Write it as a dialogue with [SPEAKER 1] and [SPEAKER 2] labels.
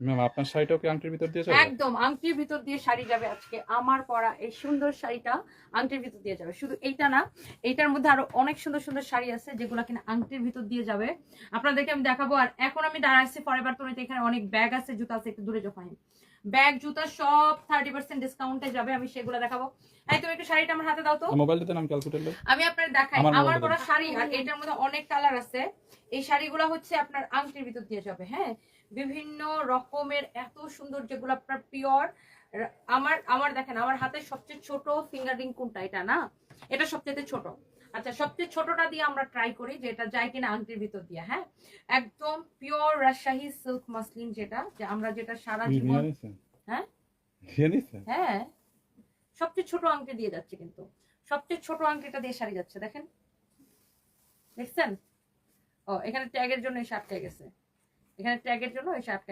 [SPEAKER 1] Ma'am আপনার শাড়িটাও কি আংটির ভিতর দিয়ে যাবে?
[SPEAKER 2] একদম আংটির ভিতর দিয়ে শাড়ি যাবে। আজকে আমার পরা এই সুন্দর শাড়িটা আংটির ভিতর দিয়ে যাবে। শুধু এইটা না, এইটার মধ্যে আরো অনেক সুন্দর সুন্দর শাড়ি আছে যেগুলো কিনা আংটির ভিতর দিয়ে যাবে। আপনাদেরকে আমি দেখাবো। আর এখন আমি দাঁড়াচ্ছি ফরএভার তনিতে, এখানে অনেক ব্যাগ আছে, জুতা আছে, একটু দূরে যখন ব্যাগ জুতা সব 30% ডিসকাউন্টে যাবে, আমি সেগুলো দেখাবো। এই তুমি একটু শাড়িটা আমার হাতে দাও তো,
[SPEAKER 1] মোবাইলটা দেন, আমি ক্যালকুলেটর লই।
[SPEAKER 2] আমি আপনার দেখাই
[SPEAKER 1] আমার
[SPEAKER 2] আমার
[SPEAKER 1] মোবাইলটা
[SPEAKER 2] পরা
[SPEAKER 1] দেন।
[SPEAKER 2] শাড়ি। আর এটার মধ্যে অনেক কালার আছে। এই শাড়িগুলো হচ্ছে আপনার আংটির ভিতর দিয়ে যাবে। হ্যাঁ, বিভিন্ন রকমের এত সুন্দর, যেগুলো আপনার পিওর। আমার আমার দেখেন, আমার হাতে সবচেয়ে ছোট ফিঙ্গার রিং কোনটা? এটা না, এটা সবচেয়ে ছোট। আচ্ছা, সবচেয়ে ছোটটা দিয়ে আমরা ট্রাই করি যে এটা যায় কিনা আংটির ভিতর দিয়ে। হ্যাঁ, একদম পিওর রাজশাহী সিল্ক মাসলিন, যেটা যে আমরা যেটা সারা জীবন। হ্যাঁ হ্যাঁ, সবচেয়ে ছোট আংটি দিয়ে যাচ্ছে, কিন্তু সবচেয়ে ছোট আংটিটা দিয়ে শাড়ি যাচ্ছে। দেখেন, দেখছেন? ও, এখানে ট্যাগের জন্য এই শার্টটা গেছে, এখানে ট্যাগের জন্য এই শার্টটা